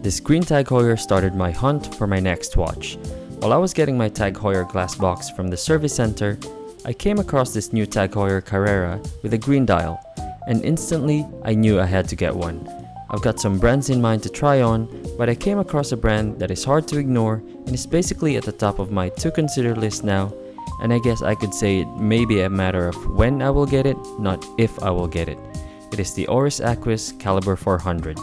This green Tag Heuer started my hunt for my next watch. While I was getting my Tag Heuer glass box from the service center, I came across this new Tag Heuer Carrera with a green dial, and instantly I knew I had to get one. I've got some brands in mind to try on, but I came across a brand that is hard to ignore and is basically at the top of my to consider list now, and I guess I could say it may be a matter of when I will get it, not if I will get it. It is the Oris Aquis Calibre 400.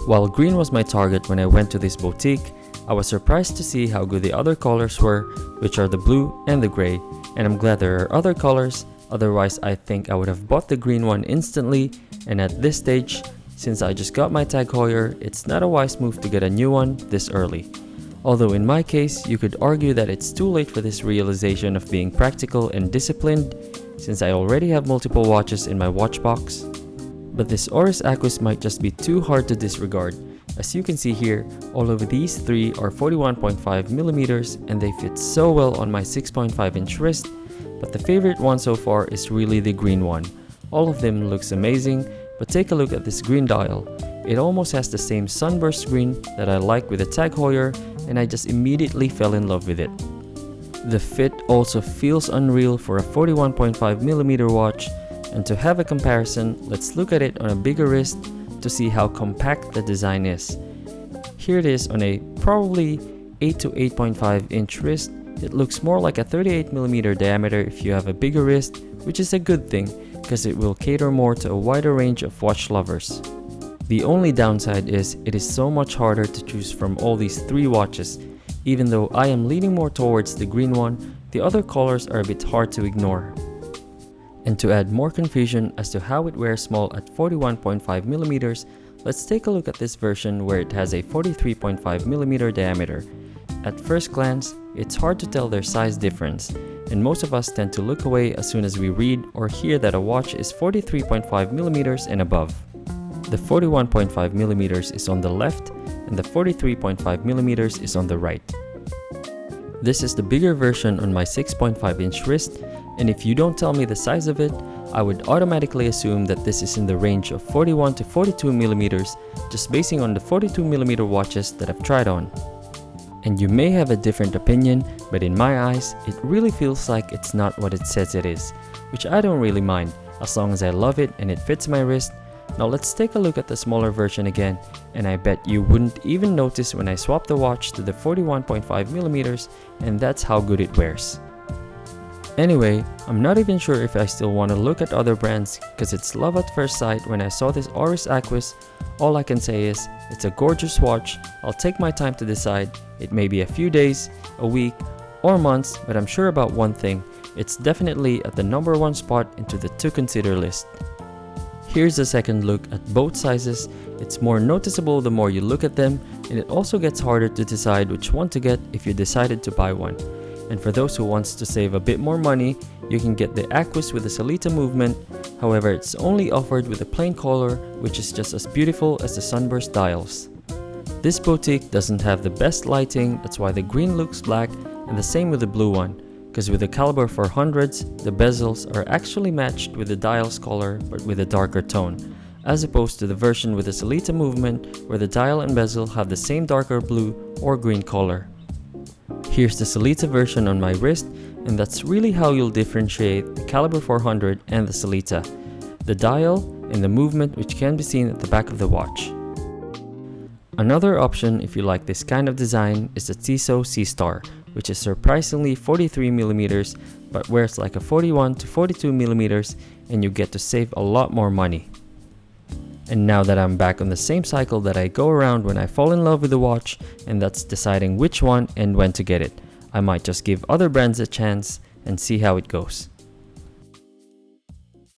While green was my target when I went to this boutique, I was surprised to see how good the other colors were, which are the blue and the gray, and I'm glad there are other colors, otherwise I think I would have bought the green one instantly, and at this stage, since I just got my Tag Heuer, it's not a wise move to get a new one this early. Although in my case, you could argue that it's too late for this realization of being practical and disciplined, since I already have multiple watches in my watch box. But this Oris Aquis might just be too hard to disregard. As you can see here, all of these three are 41.5mm and they fit so well on my 6.5-inch wrist, but the favorite one so far is really the green one. All of them looks amazing, but take a look at this green dial. It almost has the same sunburst green that I like with the Tag Heuer, and I just immediately fell in love with it. The fit also feels unreal for a 41.5mm watch, and to have a comparison, let's look at it on a bigger wrist to see how compact the design is. Here it is on a probably 8 to 8.5 inch wrist. It looks more like a 38mm diameter if you have a bigger wrist, which is a good thing because it will cater more to a wider range of watch lovers. The only downside is it is so much harder to choose from all these three watches. Even though I am leaning more towards the green one, the other colors are a bit hard to ignore. And to add more confusion as to how it wears small at 41.5mm, let's take a look at this version where it has a 43.5mm diameter. At first glance, it's hard to tell their size difference, and most of us tend to look away as soon as we read or hear that a watch is 43.5mm and above. The 41.5mm is on the left and the 43.5mm is on the right. This is the bigger version on my 6.5-inch wrist, and if you don't tell me the size of it, I would automatically assume that this is in the range of 41 to 42mm, just basing on the 42mm watches that I've tried on. And you may have a different opinion, but in my eyes, it really feels like it's not what it says it is, which I don't really mind, as long as I love it and it fits my wrist. Now let's take a look at the smaller version again, and I bet you wouldn't even notice when I swap the watch to the 41.5mm, and that's how good it wears. Anyway, I'm not even sure if I still want to look at other brands, because it's love at first sight when I saw this Oris Aquis. All I can say is, it's a gorgeous watch. I'll take my time to decide. It may be a few days, a week, or months, but I'm sure about one thing. It's definitely at the number one spot into the to consider list. Here's a second look at both sizes. It's more noticeable the more you look at them, and it also gets harder to decide which one to get if you decided to buy one. And for those who wants to save a bit more money, you can get the Aquis with the Salita movement. However, it's only offered with a plain collar, which is just as beautiful as the sunburst dials. This boutique doesn't have the best lighting, that's why the green looks black, and the same with the blue one. Because with the Calibre 400s, the bezels are actually matched with the dial's color but with a darker tone, as opposed to the version with the Salita movement where the dial and bezel have the same darker blue or green color. Here's the Salita version on my wrist, and that's really how you'll differentiate the Calibre 400 and the Salita: the dial and the movement, which can be seen at the back of the watch. Another option if you like this kind of design is the Tissot C-Star, which is surprisingly 43mm but wears like a 41 to 42mm, and you get to save a lot more money. And now that I'm back on the same cycle that I go around when I fall in love with a watch, and that's deciding which one and when to get it, I might just give other brands a chance and see how it goes.